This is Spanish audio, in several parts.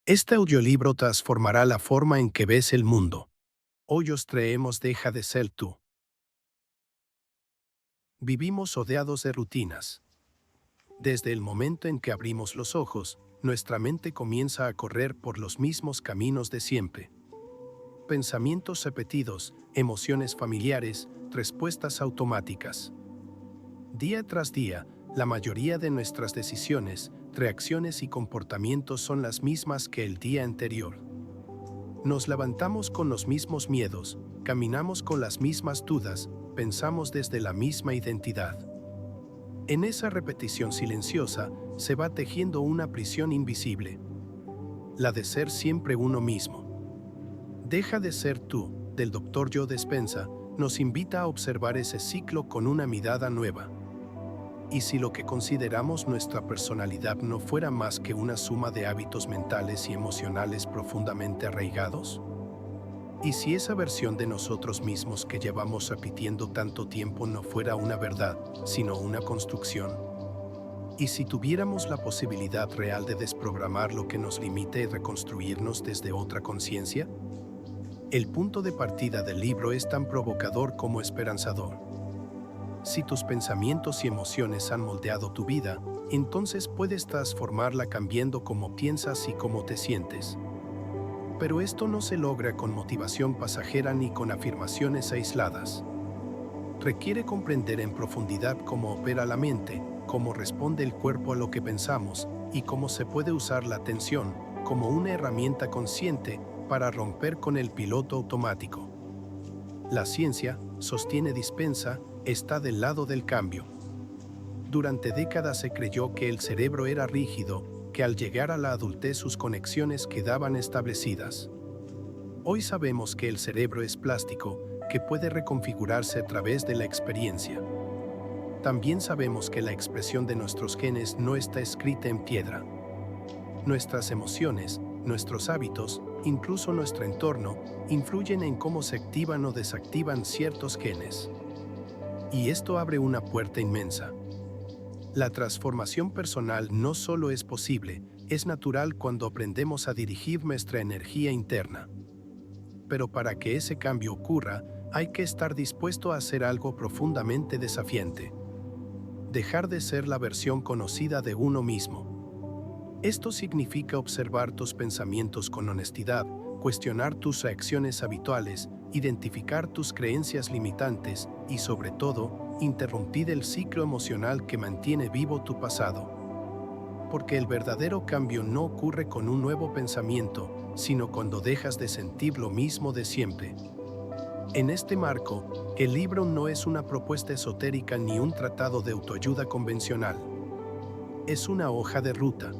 Este audiolibro transformará la forma en que ves el mundo. Hoy os traemos Deja de ser tú. Vivimos rodeados de rutinas. Desde el momento en que abrimos los ojos, nuestra mente comienza a correr por los mismos caminos de siempre. Pensamientos repetidos, emociones familiares, respuestas automáticas. Día tras día, la mayoría de nuestras decisiones, reacciones y comportamientos son las mismas que el día anterior. Nos levantamos con los mismos miedos, caminamos con las mismas dudas, pensamos desde la misma identidad. En esa repetición silenciosa se va tejiendo una prisión invisible, la de ser siempre uno mismo. Deja de ser tú, del Dr. Joe Dispenza, nos invita a observar ese ciclo con una mirada nueva. ¿Y si lo que consideramos nuestra personalidad no fuera más que una suma de hábitos mentales y emocionales profundamente arraigados? ¿Y si esa versión de nosotros mismos que llevamos repitiendo tanto tiempo no fuera una verdad, sino una construcción? ¿Y si tuviéramos la posibilidad real de desprogramar lo que nos limite y reconstruirnos desde otra conciencia? El punto de partida del libro es tan provocador como esperanzador. Si tus pensamientos y emociones han moldeado tu vida, entonces puedes transformarla cambiando cómo piensas y cómo te sientes. Pero esto no se logra con motivación pasajera ni con afirmaciones aisladas. Requiere comprender en profundidad cómo opera la mente, cómo responde el cuerpo a lo que pensamos y cómo se puede usar la atención como una herramienta consciente para romper con el piloto automático. La ciencia, sostiene Dispenza, está del lado del cambio. Durante décadas se creyó que el cerebro era rígido, que al llegar a la adultez sus conexiones quedaban establecidas. Hoy sabemos que el cerebro es plástico, que puede reconfigurarse a través de la experiencia. También sabemos que la expresión de nuestros genes no está escrita en piedra. Nuestras emociones, nuestros hábitos, incluso nuestro entorno, influyen en cómo se activan o desactivan ciertos genes. Y esto abre una puerta inmensa. La transformación personal no solo es posible, es natural cuando aprendemos a dirigir nuestra energía interna. Pero para que ese cambio ocurra, hay que estar dispuesto a hacer algo profundamente desafiante. Dejar de ser la versión conocida de uno mismo. Esto significa observar tus pensamientos con honestidad, cuestionar tus reacciones habituales, identificar tus creencias limitantes y, sobre todo, interrumpir el ciclo emocional que mantiene vivo tu pasado. Porque el verdadero cambio no ocurre con un nuevo pensamiento, sino cuando dejas de sentir lo mismo de siempre. En este marco, el libro no es una propuesta esotérica ni un tratado de autoayuda convencional. Es una hoja de ruta.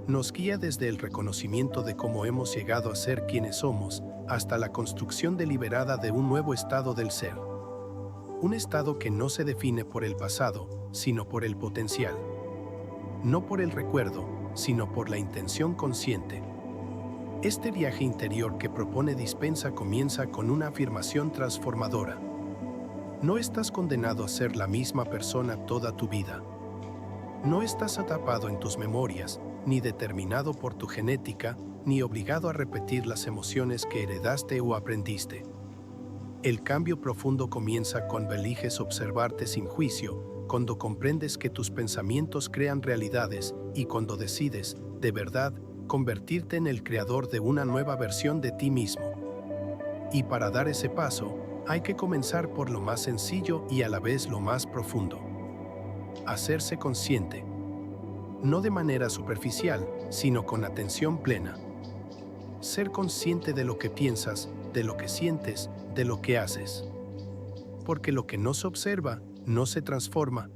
Nos guía desde el reconocimiento de cómo hemos llegado a ser quienes somos, hasta la construcción deliberada de un nuevo estado del ser. Un estado que no se define por el pasado, sino por el potencial. No por el recuerdo, sino por la intención consciente. Este viaje interior que propone Dispenza comienza con una afirmación transformadora. No estás condenado a ser la misma persona toda tu vida. No estás atrapado en tus memorias, ni determinado por tu genética, ni obligado a repetir las emociones que heredaste o aprendiste. El cambio profundo comienza cuando eliges observarte sin juicio, cuando comprendes que tus pensamientos crean realidades y cuando decides, de verdad, convertirte en el creador de una nueva versión de ti mismo. Y para dar ese paso, hay que comenzar por lo más sencillo y a la vez lo más profundo. Hacerse consciente. No de manera superficial, sino con atención plena. Ser consciente de lo que piensas, de lo que sientes, de lo que haces. Porque lo que no se observa, no se transforma.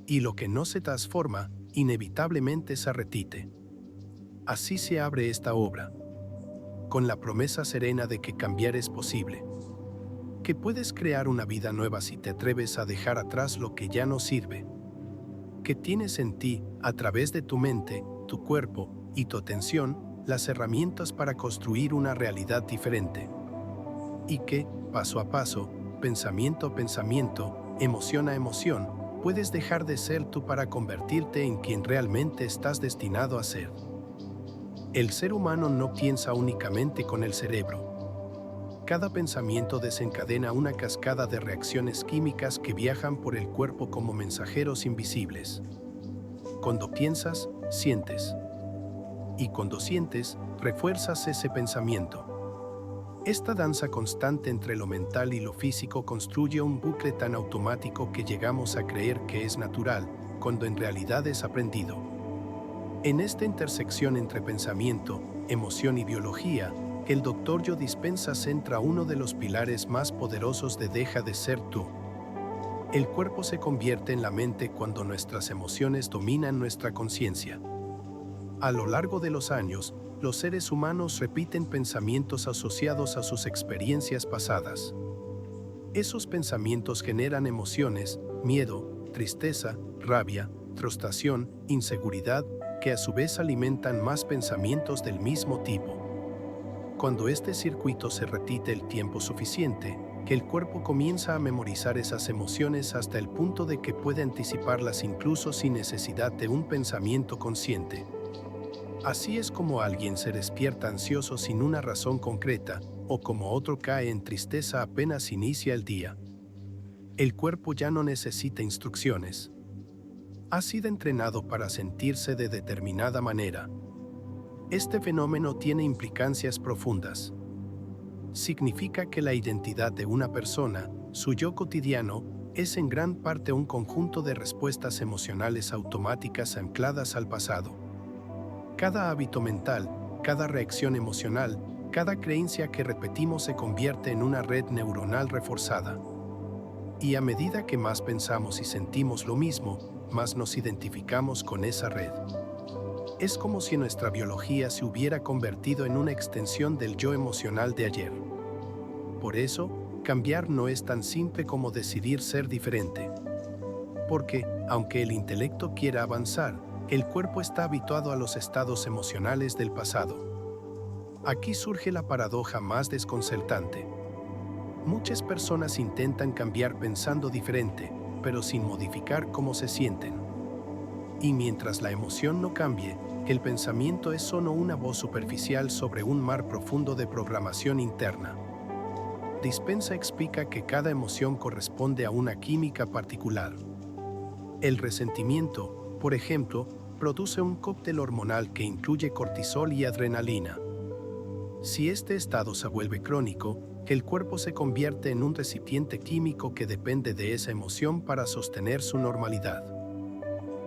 Y lo que no se transforma, inevitablemente se repite. Así se abre esta obra, con la promesa serena de que cambiar es posible. Que puedes crear una vida nueva si te atreves a dejar atrás lo que ya no sirve. Que tienes en ti, a través de tu mente, tu cuerpo y tu atención, las herramientas para construir una realidad diferente. Y que, paso a paso, pensamiento a pensamiento, emoción a emoción, puedes dejar de ser tú para convertirte en quien realmente estás destinado a ser. El ser humano no piensa únicamente con el cerebro. Cada pensamiento desencadena una cascada de reacciones químicas que viajan por el cuerpo como mensajeros invisibles. Cuando piensas, sientes. Y cuando sientes, refuerzas ese pensamiento. Esta danza constante entre lo mental y lo físico construye un bucle tan automático que llegamos a creer que es natural, cuando en realidad es aprendido. En esta intersección entre pensamiento, emoción y biología, el Dr. Joe Dispenza centra uno de los pilares más poderosos de Deja de ser tú. El cuerpo se convierte en la mente cuando nuestras emociones dominan nuestra conciencia. A lo largo de los años, los seres humanos repiten pensamientos asociados a sus experiencias pasadas. Esos pensamientos generan emociones, miedo, tristeza, rabia, frustración, inseguridad, que a su vez alimentan más pensamientos del mismo tipo. Cuando este circuito se repite el tiempo suficiente, el cuerpo comienza a memorizar esas emociones hasta el punto de que puede anticiparlas incluso sin necesidad de un pensamiento consciente. Así es como alguien se despierta ansioso sin una razón concreta, o como otro cae en tristeza apenas inicia el día. El cuerpo ya no necesita instrucciones. Ha sido entrenado para sentirse de determinada manera. Este fenómeno tiene implicancias profundas. Significa que la identidad de una persona, su yo cotidiano, es en gran parte un conjunto de respuestas emocionales automáticas ancladas al pasado. Cada hábito mental, cada reacción emocional, cada creencia que repetimos se convierte en una red neuronal reforzada. Y a medida que más pensamos y sentimos lo mismo, más nos identificamos con esa red. Es como si nuestra biología se hubiera convertido en una extensión del yo emocional de ayer. Por eso, cambiar no es tan simple como decidir ser diferente. Porque, aunque el intelecto quiera avanzar, el cuerpo está habituado a los estados emocionales del pasado. Aquí surge la paradoja más desconcertante. Muchas personas intentan cambiar pensando diferente, pero sin modificar cómo se sienten. Y mientras la emoción no cambie, el pensamiento es solo una voz superficial sobre un mar profundo de programación interna. Dispenza explica que cada emoción corresponde a una química particular. El resentimiento, por ejemplo, produce un cóctel hormonal que incluye cortisol y adrenalina. Si este estado se vuelve crónico, el cuerpo se convierte en un recipiente químico que depende de esa emoción para sostener su normalidad.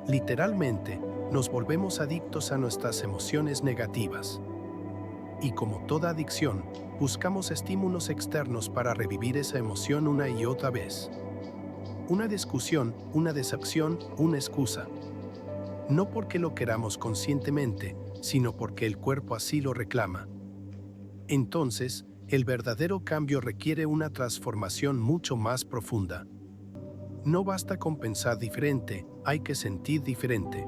Literalmente, nos volvemos adictos a nuestras emociones negativas. Y como toda adicción, buscamos estímulos externos para revivir esa emoción una y otra vez. Una discusión, una decepción, una excusa. No porque lo queramos conscientemente, sino porque el cuerpo así lo reclama. Entonces, el verdadero cambio requiere una transformación mucho más profunda. No basta con pensar diferente, hay que sentir diferente.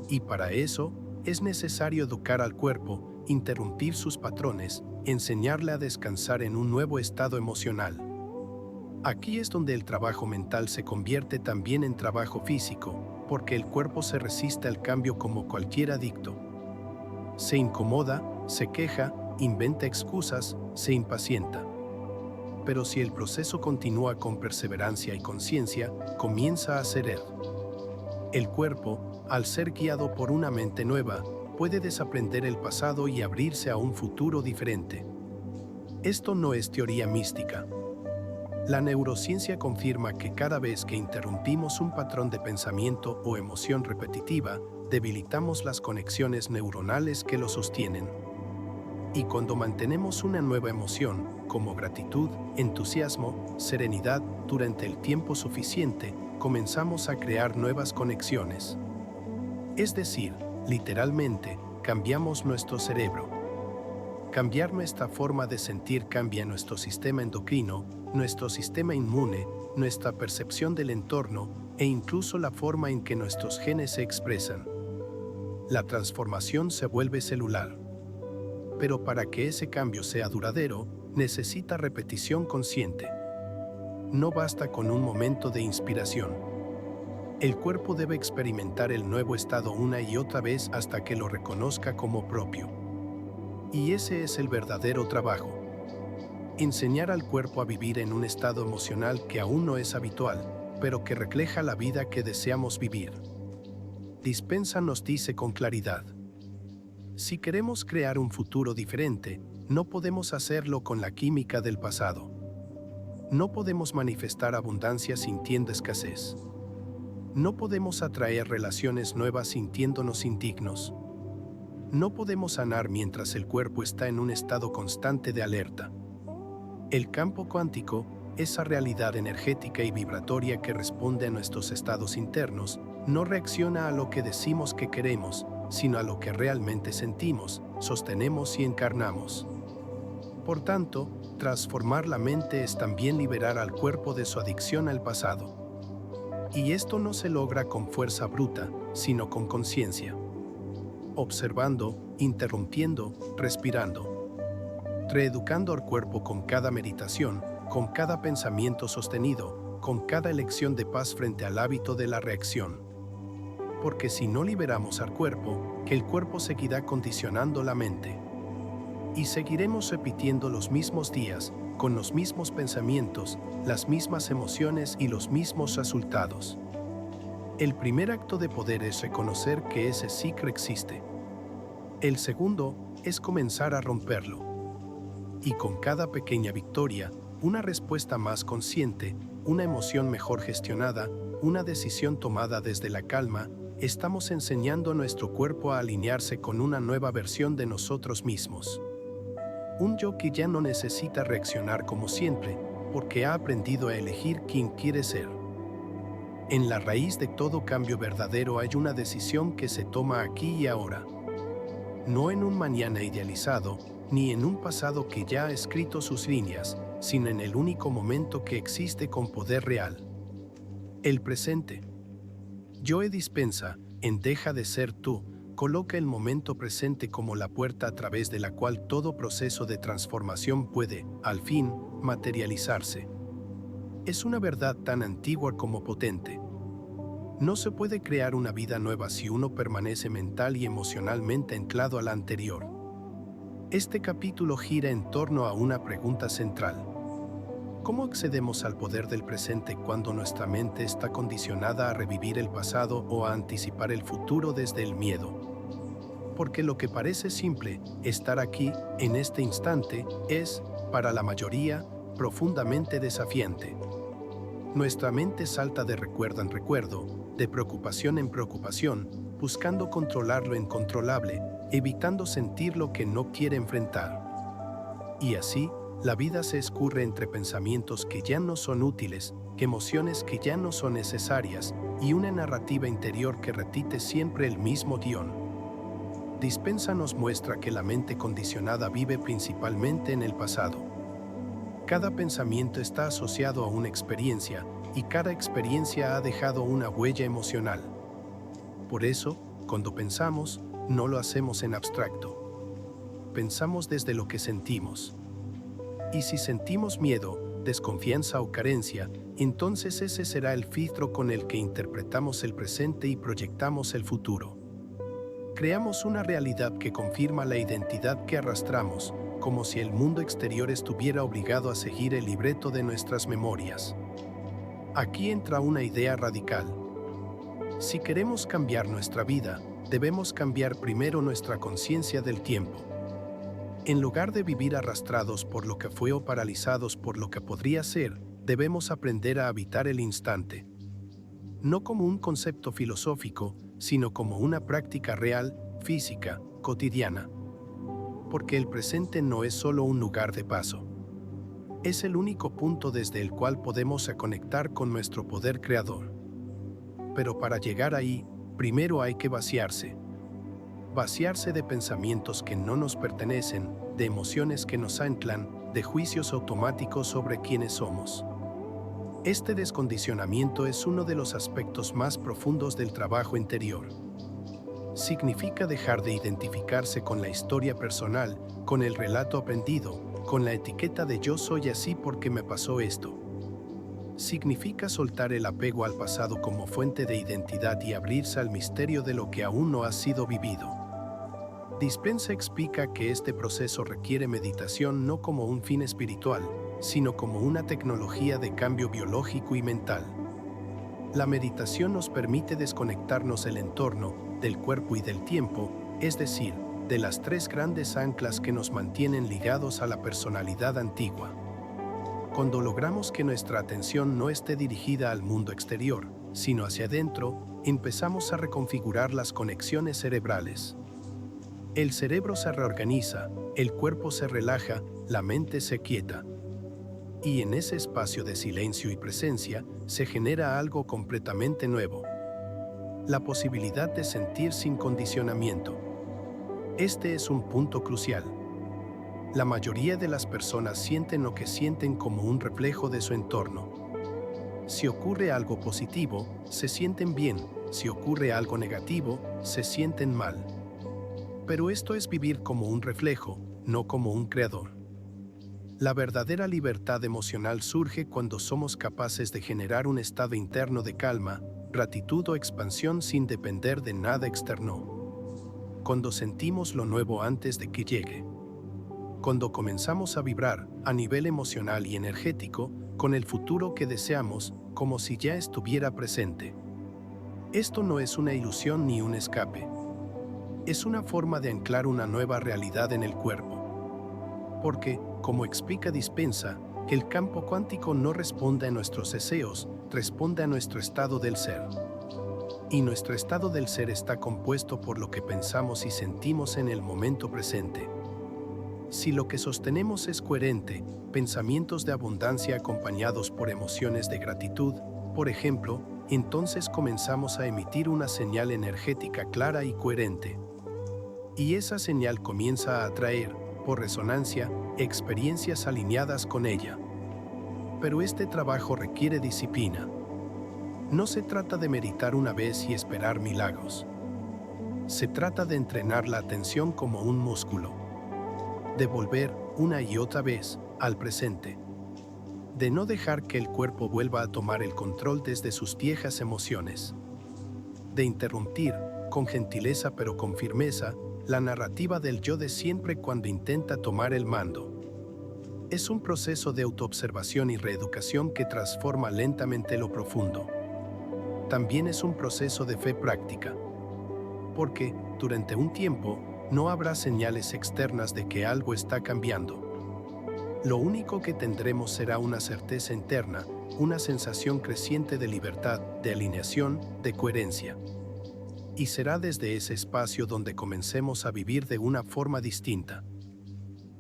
Y para eso, es necesario educar al cuerpo, interrumpir sus patrones, enseñarle a descansar en un nuevo estado emocional. Aquí es donde el trabajo mental se convierte también en trabajo físico, porque el cuerpo se resiste al cambio como cualquier adicto. Se incomoda, se queja, inventa excusas, se impacienta. Pero si el proceso continúa con perseverancia y conciencia, comienza a ceder. El cuerpo, al ser guiado por una mente nueva, puede desaprender el pasado y abrirse a un futuro diferente. Esto no es teoría mística. La neurociencia confirma que cada vez que interrumpimos un patrón de pensamiento o emoción repetitiva, debilitamos las conexiones neuronales que lo sostienen. Y cuando mantenemos una nueva emoción, como gratitud, entusiasmo, serenidad, durante el tiempo suficiente, comenzamos a crear nuevas conexiones. Es decir, literalmente, cambiamos nuestro cerebro. Cambiar nuestra forma de sentir cambia nuestro sistema endocrino, nuestro sistema inmune, nuestra percepción del entorno e incluso la forma en que nuestros genes se expresan. La transformación se vuelve celular. Pero para que ese cambio sea duradero, necesita repetición consciente. No basta con un momento de inspiración. El cuerpo debe experimentar el nuevo estado una y otra vez hasta que lo reconozca como propio. Y ese es el verdadero trabajo. Enseñar al cuerpo a vivir en un estado emocional que aún no es habitual, pero que refleja la vida que deseamos vivir. Dispensa nos dice con claridad: si queremos crear un futuro diferente, no podemos hacerlo con la química del pasado. No podemos manifestar abundancia sintiendo escasez. No podemos atraer relaciones nuevas sintiéndonos indignos. No podemos sanar mientras el cuerpo está en un estado constante de alerta. El campo cuántico, esa realidad energética y vibratoria que responde a nuestros estados internos, no reacciona a lo que decimos que queremos, sino a lo que realmente sentimos, sostenemos y encarnamos. Por tanto, transformar la mente es también liberar al cuerpo de su adicción al pasado. Y esto no se logra con fuerza bruta, sino con conciencia. Observando, interrumpiendo, respirando. Reeducando al cuerpo con cada meditación, con cada pensamiento sostenido, con cada elección de paz frente al hábito de la reacción. Porque si no liberamos al cuerpo, el cuerpo seguirá condicionando la mente. Y seguiremos repitiendo los mismos días, con los mismos pensamientos, las mismas emociones y los mismos resultados. El primer acto de poder es reconocer que ese ciclo existe. El segundo es comenzar a romperlo. Y con cada pequeña victoria, una respuesta más consciente, una emoción mejor gestionada, una decisión tomada desde la calma, estamos enseñando a nuestro cuerpo a alinearse con una nueva versión de nosotros mismos. Un yo que ya no necesita reaccionar como siempre, porque ha aprendido a elegir quién quiere ser. En la raíz de todo cambio verdadero hay una decisión que se toma aquí y ahora. No en un mañana idealizado, ni en un pasado que ya ha escrito sus líneas, sino en el único momento que existe con poder real. El presente. Yoe dispensa, en Deja de ser tú, coloca el momento presente como la puerta a través de la cual todo proceso de transformación puede, al fin, materializarse. Es una verdad tan antigua como potente. No se puede crear una vida nueva si uno permanece mental y emocionalmente anclado a la anterior. Este capítulo gira en torno a una pregunta central. ¿Cómo accedemos al poder del presente cuando nuestra mente está condicionada a revivir el pasado o a anticipar el futuro desde el miedo? Porque lo que parece simple, estar aquí, en este instante, es, para la mayoría, profundamente desafiante. Nuestra mente salta de recuerdo en recuerdo, de preocupación en preocupación, buscando controlar lo incontrolable, evitando sentir lo que no quiere enfrentar. Y así, la vida se escurre entre pensamientos que ya no son útiles, emociones que ya no son necesarias, y una narrativa interior que repite siempre el mismo guión. Dispensa nos muestra que la mente condicionada vive principalmente en el pasado. Cada pensamiento está asociado a una experiencia, y cada experiencia ha dejado una huella emocional. Por eso, cuando pensamos, no lo hacemos en abstracto. Pensamos desde lo que sentimos. Y si sentimos miedo, desconfianza o carencia, entonces ese será el filtro con el que interpretamos el presente y proyectamos el futuro. Creamos una realidad que confirma la identidad que arrastramos, como si el mundo exterior estuviera obligado a seguir el libreto de nuestras memorias. Aquí entra una idea radical. Si queremos cambiar nuestra vida, debemos cambiar primero nuestra conciencia del tiempo. En lugar de vivir arrastrados por lo que fue o paralizados por lo que podría ser, debemos aprender a habitar el instante. No como un concepto filosófico, sino como una práctica real, física, cotidiana. Porque el presente no es solo un lugar de paso. Es el único punto desde el cual podemos conectar con nuestro poder creador. Pero para llegar ahí, primero hay que vaciarse. Vaciarse de pensamientos que no nos pertenecen, de emociones que nos anclan, de juicios automáticos sobre quiénes somos. Este descondicionamiento es uno de los aspectos más profundos del trabajo interior. Significa dejar de identificarse con la historia personal, con el relato aprendido, con la etiqueta de yo soy así porque me pasó esto. significa soltar el apego al pasado como fuente de identidad y abrirse al misterio de lo que aún no ha sido vivido. Dispensa explica que este proceso requiere meditación no como un fin espiritual, sino como una tecnología de cambio biológico y mental. La meditación nos permite desconectarnos del entorno, del cuerpo y del tiempo, es decir, de las tres grandes anclas que nos mantienen ligados a la personalidad antigua. Cuando logramos que nuestra atención no esté dirigida al mundo exterior, sino hacia adentro, empezamos a reconfigurar las conexiones cerebrales. El cerebro se reorganiza, el cuerpo se relaja, la mente se quieta. Y en ese espacio de silencio y presencia se genera algo completamente nuevo. La posibilidad de sentir sin condicionamiento. Este es un punto crucial. La mayoría de las personas sienten lo que sienten como un reflejo de su entorno. Si ocurre algo positivo, se sienten bien. Si ocurre algo negativo, se sienten mal. Pero esto es vivir como un reflejo, no como un creador. La verdadera libertad emocional surge cuando somos capaces de generar un estado interno de calma, gratitud o expansión sin depender de nada externo. Cuando sentimos lo nuevo antes de que llegue. Cuando comenzamos a vibrar, a nivel emocional y energético, con el futuro que deseamos, como si ya estuviera presente. Esto no es una ilusión ni un escape. Es una forma de anclar una nueva realidad en el cuerpo. Porque, como explica Dispensa, el campo cuántico no responde a nuestros deseos, responde a nuestro estado del ser. Y nuestro estado del ser está compuesto por lo que pensamos y sentimos en el momento presente. Si lo que sostenemos es coherente, pensamientos de abundancia acompañados por emociones de gratitud, por ejemplo, entonces comenzamos a emitir una señal energética clara y coherente. Y esa señal comienza a atraer, por resonancia, experiencias alineadas con ella. Pero este trabajo requiere disciplina. No se trata de meditar una vez y esperar milagros. Se trata de entrenar la atención como un músculo. De volver, una y otra vez, al presente. De no dejar que el cuerpo vuelva a tomar el control desde sus viejas emociones. De interrumpir, con gentileza pero con firmeza, la narrativa del yo de siempre cuando intenta tomar el mando. Es un proceso de autoobservación y reeducación que transforma lentamente lo profundo. También es un proceso de fe práctica. Porque, durante un tiempo, no habrá señales externas de que algo está cambiando. Lo único que tendremos será una certeza interna, una sensación creciente de libertad, de alineación, de coherencia. Y será desde ese espacio donde comencemos a vivir de una forma distinta.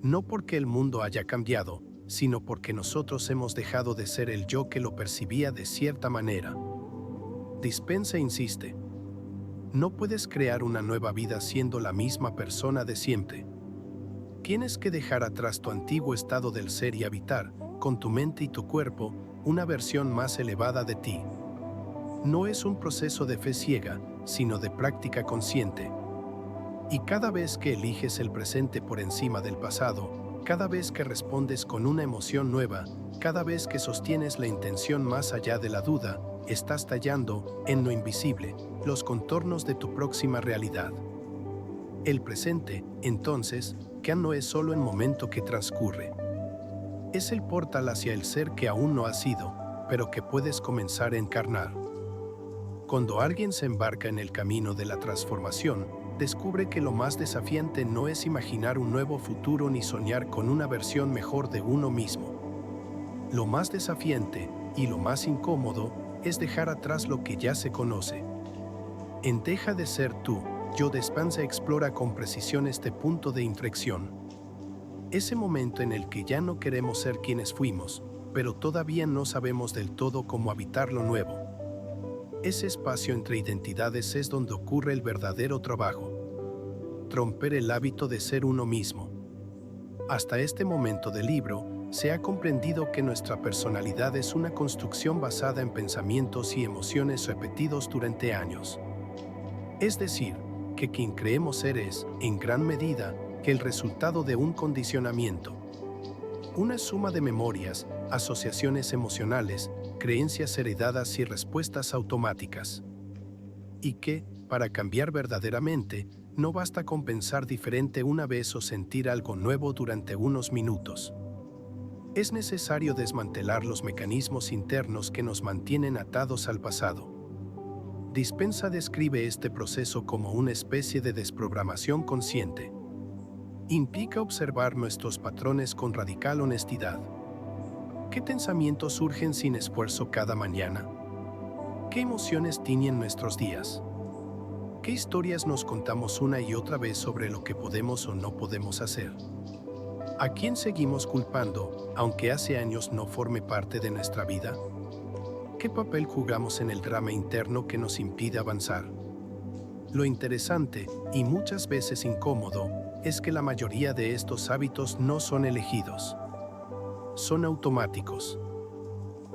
No porque el mundo haya cambiado, sino porque nosotros hemos dejado de ser el yo que lo percibía de cierta manera. Dispensa insiste. No puedes crear una nueva vida siendo la misma persona de siempre. Tienes que dejar atrás tu antiguo estado del ser y habitar, con tu mente y tu cuerpo, una versión más elevada de ti. No es un proceso de fe ciega, sino de práctica consciente. Y cada vez que eliges el presente por encima del pasado, cada vez que respondes con una emoción nueva, cada vez que sostienes la intención más allá de la duda, estás tallando, en lo invisible, los contornos de tu próxima realidad. El presente, entonces, que no es solo el momento que transcurre. Es el portal hacia el ser que aún no ha sido, pero que puedes comenzar a encarnar. Cuando alguien se embarca en el camino de la transformación, descubre que lo más desafiante no es imaginar un nuevo futuro ni soñar con una versión mejor de uno mismo. Lo más desafiante, y lo más incómodo, es dejar atrás lo que ya se conoce. En Deja de ser tú, Joe Dispenza explora con precisión este punto de inflexión. Ese momento en el que ya no queremos ser quienes fuimos, pero todavía no sabemos del todo cómo habitar lo nuevo. Ese espacio entre identidades es donde ocurre el verdadero trabajo. Romper el hábito de ser uno mismo. Hasta este momento del libro, se ha comprendido que nuestra personalidad es una construcción basada en pensamientos y emociones repetidos durante años. Es decir, que quien creemos ser es, en gran medida, que el resultado de un condicionamiento. Una suma de memorias, asociaciones emocionales, creencias heredadas y respuestas automáticas. Y que, para cambiar verdaderamente, no basta con pensar diferente una vez o sentir algo nuevo durante unos minutos. Es necesario desmantelar los mecanismos internos que nos mantienen atados al pasado. Dispensa describe este proceso como una especie de desprogramación consciente. Implica observar nuestros patrones con radical honestidad. ¿Qué pensamientos surgen sin esfuerzo cada mañana? ¿Qué emociones tiñen nuestros días? ¿Qué historias nos contamos una y otra vez sobre lo que podemos o no podemos hacer? ¿A quién seguimos culpando, aunque hace años no forme parte de nuestra vida? ¿Qué papel jugamos en el drama interno que nos impide avanzar? Lo interesante, y muchas veces incómodo, es que la mayoría de estos hábitos no son elegidos. Son automáticos.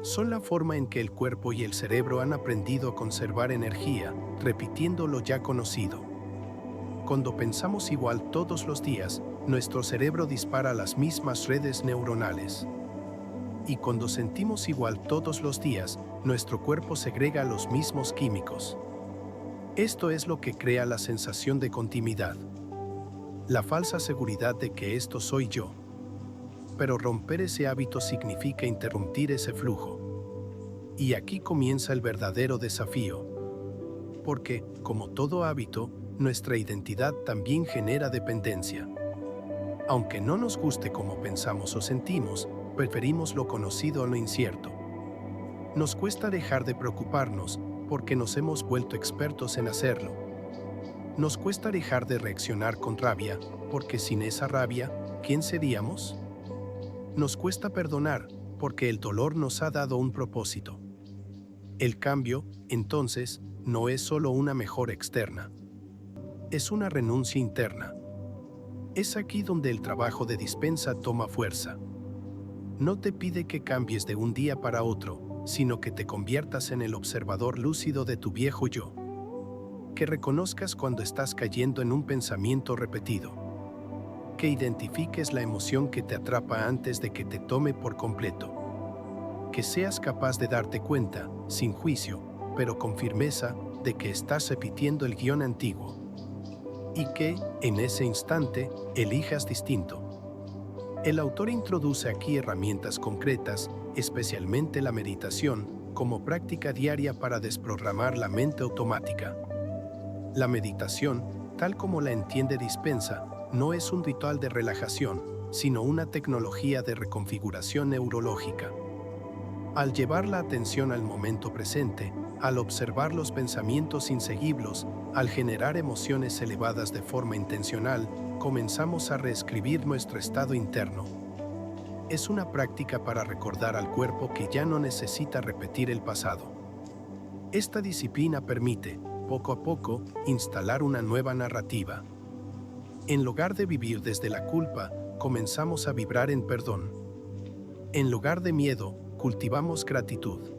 Son la forma en que el cuerpo y el cerebro han aprendido a conservar energía, repitiendo lo ya conocido. Cuando pensamos igual todos los días, nuestro cerebro dispara las mismas redes neuronales. Y cuando sentimos igual todos los días, nuestro cuerpo segrega los mismos químicos. Esto es lo que crea la sensación de continuidad. La falsa seguridad de que esto soy yo. Pero romper ese hábito significa interrumpir ese flujo. Y aquí comienza el verdadero desafío. Porque, como todo hábito, nuestra identidad también genera dependencia. Aunque no nos guste como pensamos o sentimos, preferimos lo conocido a lo incierto. Nos cuesta dejar de preocuparnos porque nos hemos vuelto expertos en hacerlo. Nos cuesta dejar de reaccionar con rabia porque sin esa rabia, ¿quién seríamos? Nos cuesta perdonar porque el dolor nos ha dado un propósito. El cambio, entonces, no es solo una mejora externa. Es una renuncia interna. Es aquí donde el trabajo de Dispensa toma fuerza. No te pide que cambies de un día para otro, sino que te conviertas en el observador lúcido de tu viejo yo. Que reconozcas cuando estás cayendo en un pensamiento repetido. Que identifiques la emoción que te atrapa antes de que te tome por completo. Que seas capaz de darte cuenta, sin juicio, pero con firmeza, de que estás repitiendo el guión antiguo. Y que, en ese instante, elijas distinto. El autor introduce aquí herramientas concretas, especialmente la meditación, como práctica diaria para desprogramar la mente automática. La meditación, tal como la entiende Dispensa, no es un ritual de relajación, sino una tecnología de reconfiguración neurológica. Al llevar la atención al momento presente, al observar los pensamientos inseguibles, al generar emociones elevadas de forma intencional, comenzamos a reescribir nuestro estado interno. Es una práctica para recordar al cuerpo que ya no necesita repetir el pasado. Esta disciplina permite, poco a poco, instalar una nueva narrativa. En lugar de vivir desde la culpa, comenzamos a vibrar en perdón. En lugar de miedo, cultivamos gratitud.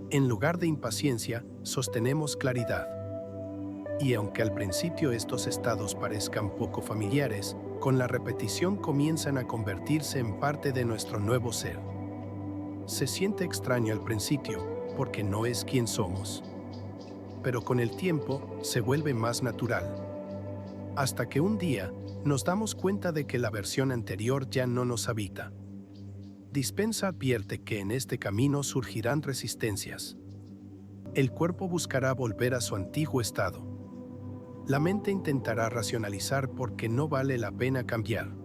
En lugar de impaciencia, sostenemos claridad. Y aunque al principio estos estados parezcan poco familiares, con la repetición comienzan a convertirse en parte de nuestro nuevo ser. Se siente extraño al principio, porque no es quien somos. Pero con el tiempo, se vuelve más natural. Hasta que un día, nos damos cuenta de que la versión anterior ya no nos habita. Dispensa advierte que en este camino surgirán resistencias. El cuerpo buscará volver a su antiguo estado. La mente intentará racionalizar porque no vale la pena cambiar.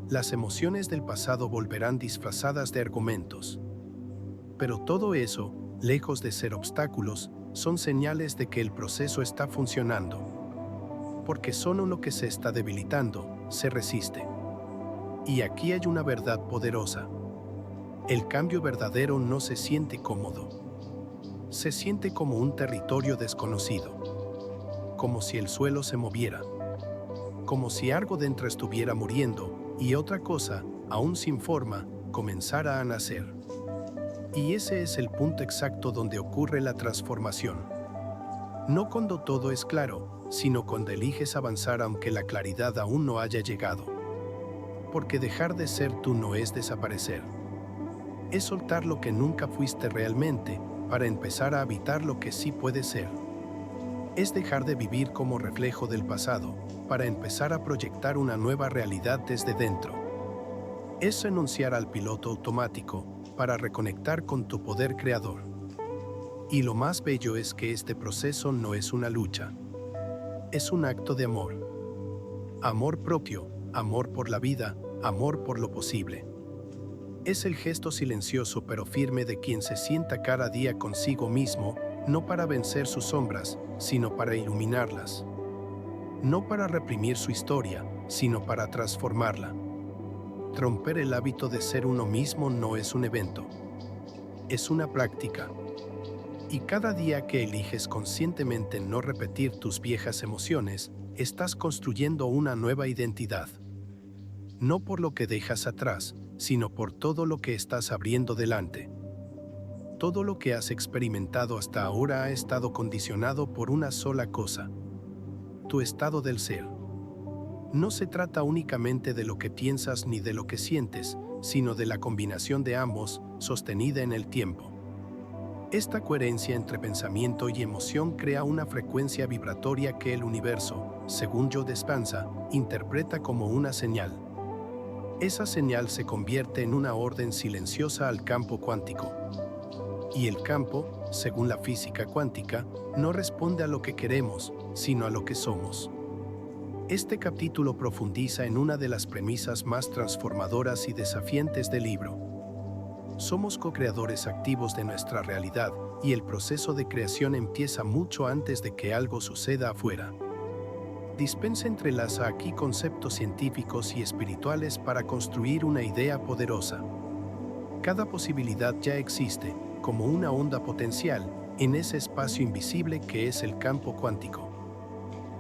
Las emociones del pasado volverán disfrazadas de argumentos. Pero todo eso, lejos de ser obstáculos, son señales de que el proceso está funcionando. Porque solo lo que se está debilitando, se resiste. Y aquí hay una verdad poderosa. El cambio verdadero no se siente cómodo. Se siente como un territorio desconocido. Como si el suelo se moviera. Como si algo dentro estuviera muriendo y otra cosa, aún sin forma, comenzara a nacer. Y ese es el punto exacto donde ocurre la transformación. No cuando todo es claro, sino cuando eliges avanzar aunque la claridad aún no haya llegado. Porque dejar de ser tú no es desaparecer. Es soltar lo que nunca fuiste realmente para empezar a habitar lo que sí puede ser. Es dejar de vivir como reflejo del pasado para empezar a proyectar una nueva realidad desde dentro. Es renunciar al piloto automático para reconectar con tu poder creador. Y lo más bello es que este proceso no es una lucha. Es un acto de amor. Amor propio, amor por la vida, amor por lo posible. Es el gesto silencioso pero firme de quien se sienta cada día consigo mismo, no para vencer sus sombras, sino para iluminarlas. No para reprimir su historia, sino para transformarla. Romper el hábito de ser uno mismo no es un evento. Es una práctica. Y cada día que eliges conscientemente no repetir tus viejas emociones, estás construyendo una nueva identidad. No por lo que dejas atrás, sino por todo lo que estás abriendo delante. Todo lo que has experimentado hasta ahora ha estado condicionado por una sola cosa: tu estado del ser. No se trata únicamente de lo que piensas ni de lo que sientes, sino de la combinación de ambos, sostenida en el tiempo. Esta coherencia entre pensamiento y emoción crea una frecuencia vibratoria que el universo, según Joe Dispenza, interpreta como una señal. Esa señal se convierte en una orden silenciosa al campo cuántico. Y el campo, según la física cuántica, no responde a lo que queremos, sino a lo que somos. Este capítulo profundiza en una de las premisas más transformadoras y desafiantes del libro. Somos co-creadores activos de nuestra realidad, y el proceso de creación empieza mucho antes de que algo suceda afuera. Dispenza entrelaza aquí conceptos científicos y espirituales para construir una idea poderosa. Cada posibilidad ya existe, como una onda potencial, en ese espacio invisible que es el campo cuántico.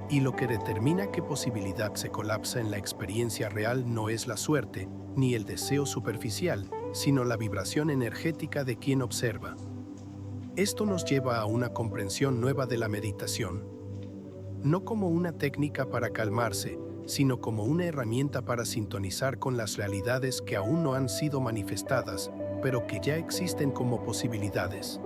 Y lo que determina qué posibilidad se colapsa en la experiencia real no es la suerte, ni el deseo superficial, sino la vibración energética de quien observa. Esto nos lleva a una comprensión nueva de la meditación. No como una técnica para calmarse, sino como una herramienta para sintonizar con las realidades que aún no han sido manifestadas, pero que ya existen como posibilidades.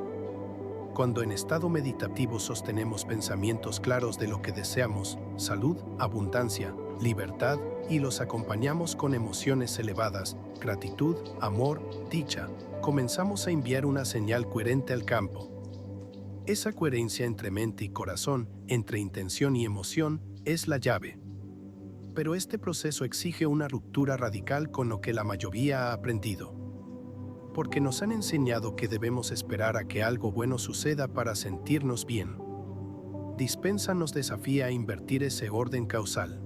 Cuando en estado meditativo sostenemos pensamientos claros de lo que deseamos, salud, abundancia, libertad, y los acompañamos con emociones elevadas, gratitud, amor, dicha, comenzamos a enviar una señal coherente al campo. Esa coherencia entre mente y corazón, entre intención y emoción, es la llave. Pero este proceso exige una ruptura radical con lo que la mayoría ha aprendido. Porque nos han enseñado que debemos esperar a que algo bueno suceda para sentirnos bien. Dispensa nos desafía a invertir ese orden causal.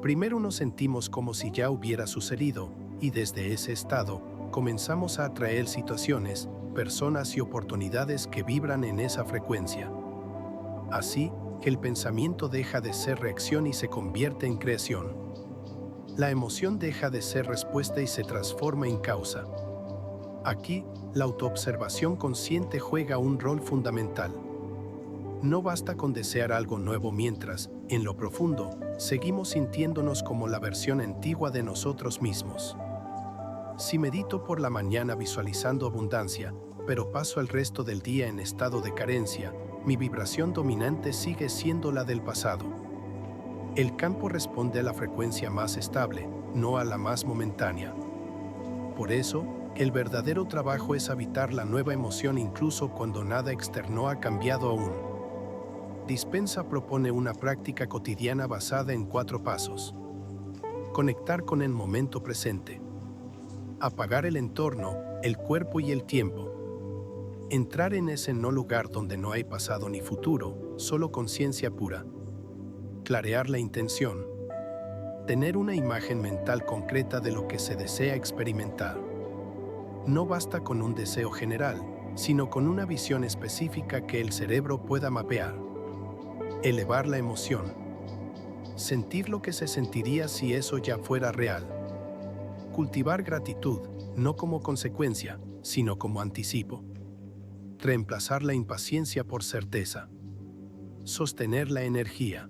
Primero nos sentimos como si ya hubiera sucedido, y desde ese estado, comenzamos a atraer situaciones, personas y oportunidades que vibran en esa frecuencia. Así, el pensamiento deja de ser reacción y se convierte en creación. La emoción deja de ser respuesta y se transforma en causa. Aquí, la autoobservación consciente juega un rol fundamental. No basta con desear algo nuevo mientras, en lo profundo, seguimos sintiéndonos como la versión antigua de nosotros mismos. Si medito por la mañana visualizando abundancia, pero paso el resto del día en estado de carencia, mi vibración dominante sigue siendo la del pasado. El campo responde a la frecuencia más estable, no a la más momentánea. Por eso, el verdadero trabajo es habitar la nueva emoción incluso cuando nada externo ha cambiado aún. Dispenza propone una práctica cotidiana basada en 4 pasos. Conectar con el momento presente. Apagar el entorno, el cuerpo y el tiempo. Entrar en ese no lugar donde no hay pasado ni futuro, solo conciencia pura. Clarear la intención. Tener una imagen mental concreta de lo que se desea experimentar. No basta con un deseo general, sino con una visión específica que el cerebro pueda mapear. Elevar la emoción. Sentir lo que se sentiría si eso ya fuera real. Cultivar gratitud, no como consecuencia, sino como anticipo. Reemplazar la impaciencia por certeza. Sostener la energía.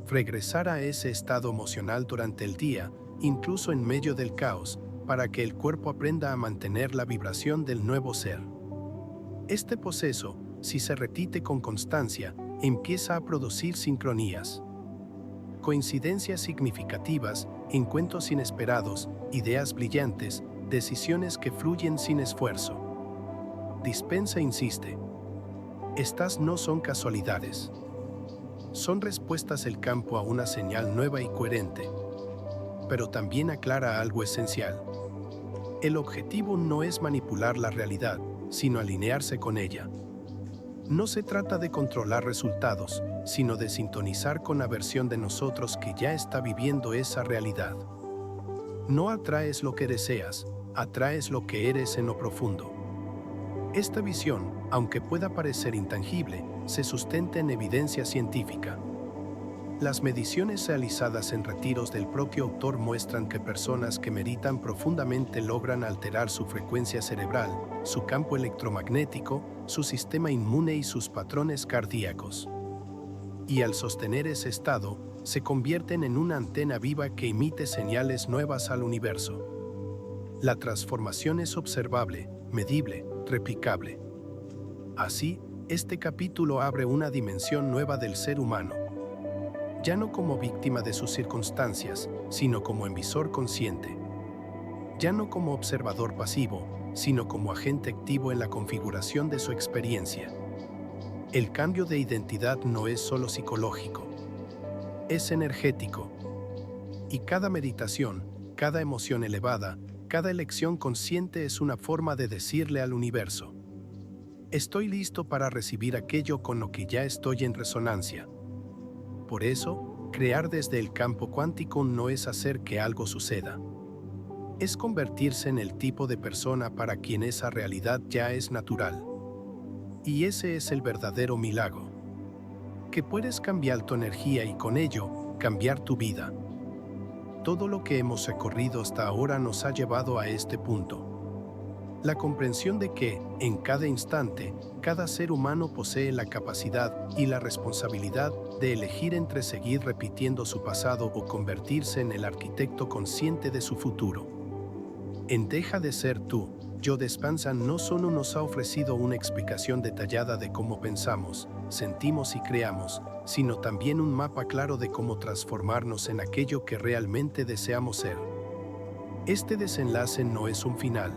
Regresar a ese estado emocional durante el día, incluso en medio del caos, para que el cuerpo aprenda a mantener la vibración del nuevo ser. Este proceso, si se repite con constancia, empieza a producir sincronías, coincidencias significativas, encuentros inesperados, ideas brillantes, decisiones que fluyen sin esfuerzo. Dispensa insiste. Estas no son casualidades. Son respuestas del campo a una señal nueva y coherente. Pero también aclara algo esencial. El objetivo no es manipular la realidad, sino alinearse con ella. No se trata de controlar resultados, sino de sintonizar con la versión de nosotros que ya está viviendo esa realidad. No atraes lo que deseas, atraes lo que eres en lo profundo. Esta visión, aunque pueda parecer intangible, se sustenta en evidencia científica. Las mediciones realizadas en retiros del propio autor muestran que personas que meditan profundamente logran alterar su frecuencia cerebral, su campo electromagnético, su sistema inmune y sus patrones cardíacos. Y al sostener ese estado, se convierten en una antena viva que emite señales nuevas al universo. La transformación es observable, medible, replicable. Así, este capítulo abre una dimensión nueva del ser humano. Ya no como víctima de sus circunstancias, sino como emisor consciente. Ya no como observador pasivo, sino como agente activo en la configuración de su experiencia. El cambio de identidad no es solo psicológico, es energético. Y cada meditación, cada emoción elevada, cada elección consciente es una forma de decirle al universo: estoy listo para recibir aquello con lo que ya estoy en resonancia. Por eso, crear desde el campo cuántico no es hacer que algo suceda. Es convertirse en el tipo de persona para quien esa realidad ya es natural. Y ese es el verdadero milagro. Que puedes cambiar tu energía y con ello, cambiar tu vida. Todo lo que hemos recorrido hasta ahora nos ha llevado a este punto. La comprensión de que, en cada instante, cada ser humano posee la capacidad y la responsabilidad de elegir entre seguir repitiendo su pasado o convertirse en el arquitecto consciente de su futuro. En Deja de ser tú, Joe Dispenza no solo nos ha ofrecido una explicación detallada de cómo pensamos, sentimos y creamos, sino también un mapa claro de cómo transformarnos en aquello que realmente deseamos ser. Este desenlace no es un final.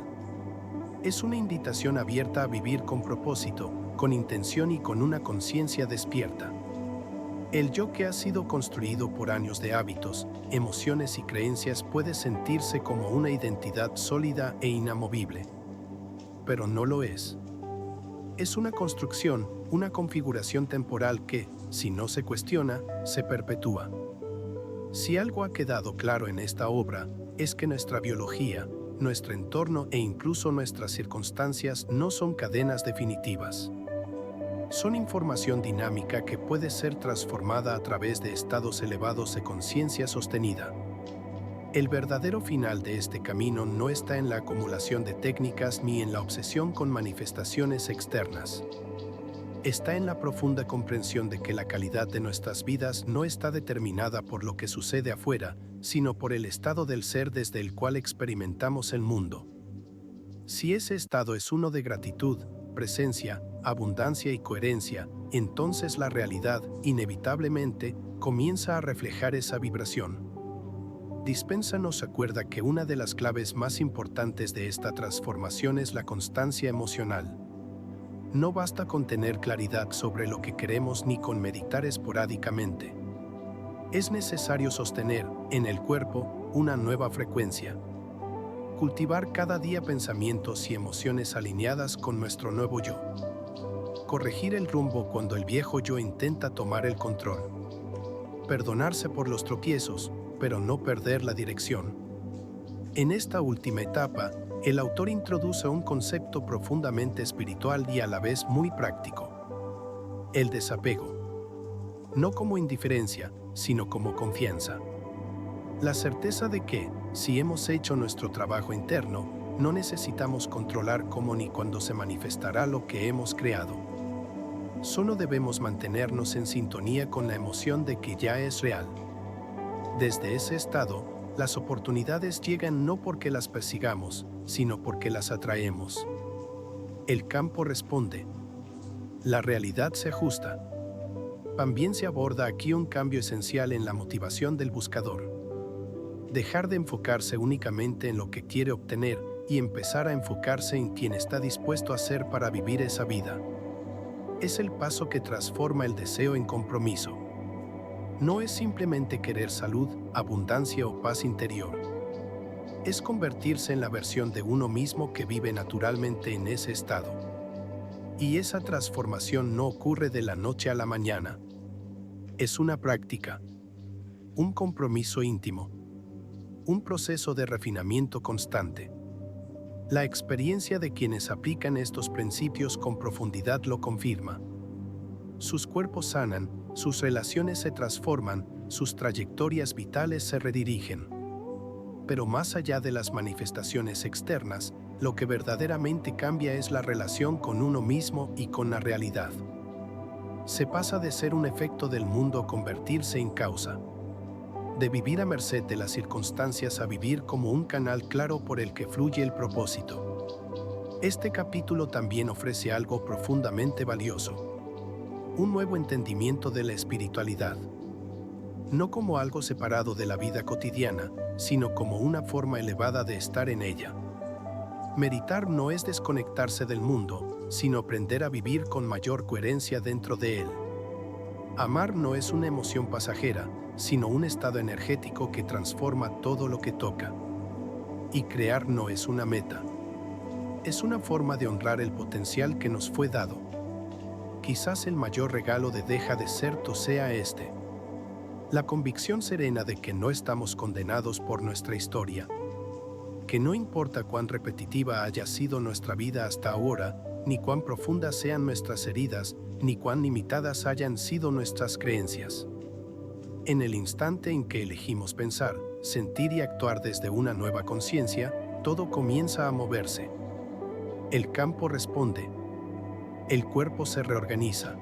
Es una invitación abierta a vivir con propósito, con intención y con una conciencia despierta. El yo que ha sido construido por años de hábitos, emociones y creencias puede sentirse como una identidad sólida e inamovible. Pero no lo es. Es una construcción, una configuración temporal que, si no se cuestiona, se perpetúa. Si algo ha quedado claro en esta obra, es que nuestra biología, nuestro entorno e incluso nuestras circunstancias no son cadenas definitivas. Son información dinámica que puede ser transformada a través de estados elevados de conciencia sostenida. El verdadero final de este camino no está en la acumulación de técnicas ni en la obsesión con manifestaciones externas. Está en la profunda comprensión de que la calidad de nuestras vidas no está determinada por lo que sucede afuera, sino por el estado del ser desde el cual experimentamos el mundo. Si ese estado es uno de gratitud, presencia, abundancia y coherencia, entonces la realidad, inevitablemente, comienza a reflejar esa vibración. Dispenza nos acuerda que una de las claves más importantes de esta transformación es la constancia emocional. No basta con tener claridad sobre lo que queremos ni con meditar esporádicamente. Es necesario sostener, en el cuerpo, una nueva frecuencia. Cultivar cada día pensamientos y emociones alineadas con nuestro nuevo yo. Corregir el rumbo cuando el viejo yo intenta tomar el control. Perdonarse por los tropiezos, pero no perder la dirección. En esta última etapa, el autor introduce un concepto profundamente espiritual y a la vez muy práctico: el desapego. No como indiferencia, sino como confianza. La certeza de que, si hemos hecho nuestro trabajo interno, no necesitamos controlar cómo ni cuándo se manifestará lo que hemos creado. Solo debemos mantenernos en sintonía con la emoción de que ya es real. Desde ese estado, Las oportunidades llegan no porque las persigamos, sino porque las atraemos. El campo responde. La realidad se ajusta. También se aborda aquí un cambio esencial en la motivación del buscador. Dejar de enfocarse únicamente en lo que quiere obtener y empezar a enfocarse en quien está dispuesto a ser para vivir esa vida. Es el paso que transforma el deseo en compromiso. No es simplemente querer salud, abundancia o paz interior. Es convertirse en la versión de uno mismo que vive naturalmente en ese estado. Y esa transformación no ocurre de la noche a la mañana. Es una práctica, un compromiso íntimo, un proceso de refinamiento constante. La experiencia de quienes aplican estos principios con profundidad lo confirma. Sus cuerpos sanan, sus relaciones se transforman, sus trayectorias vitales se redirigen. Pero más allá de las manifestaciones externas, lo que verdaderamente cambia es la relación con uno mismo y con la realidad. Se pasa de ser un efecto del mundo a convertirse en causa. De vivir a merced de las circunstancias a vivir como un canal claro por el que fluye el propósito. Este capítulo también ofrece algo profundamente valioso. Un nuevo entendimiento de la espiritualidad. No como algo separado de la vida cotidiana, sino como una forma elevada de estar en ella. Meditar no es desconectarse del mundo, sino aprender a vivir con mayor coherencia dentro de él. Amar no es una emoción pasajera, sino un estado energético que transforma todo lo que toca. Y crear no es una meta. Es una forma de honrar el potencial que nos fue dado. Quizás el mayor regalo de Deja de Ser Tú sea este. La convicción serena de que no estamos condenados por nuestra historia. Que no importa cuán repetitiva haya sido nuestra vida hasta ahora, ni cuán profundas sean nuestras heridas, ni cuán limitadas hayan sido nuestras creencias. En el instante en que elegimos pensar, sentir y actuar desde una nueva conciencia, todo comienza a moverse. El campo responde. El cuerpo se reorganiza.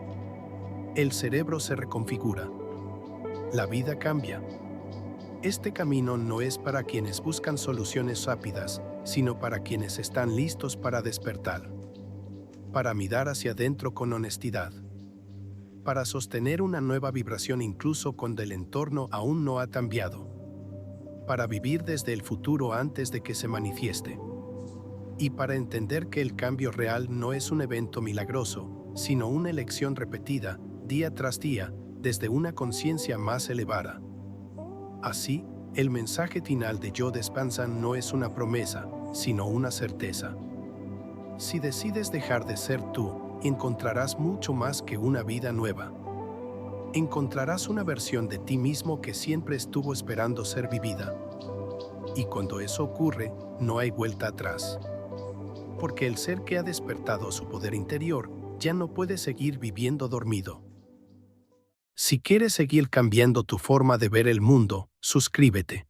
El cerebro se reconfigura. La vida cambia. Este camino no es para quienes buscan soluciones rápidas, sino para quienes están listos para despertar. Para mirar hacia adentro con honestidad. Para sostener una nueva vibración incluso cuando el entorno aún no ha cambiado. Para vivir desde el futuro antes de que se manifieste. Y para entender que el cambio real no es un evento milagroso, sino una elección repetida, día tras día, desde una conciencia más elevada. Así, el mensaje final de Joe Dispenza no es una promesa, sino una certeza. Si decides dejar de ser tú, encontrarás mucho más que una vida nueva. Encontrarás una versión de ti mismo que siempre estuvo esperando ser vivida. Y cuando eso ocurre, no hay vuelta atrás. Porque el ser que ha despertado su poder interior ya no puede seguir viviendo dormido. Si quieres seguir cambiando tu forma de ver el mundo, suscríbete.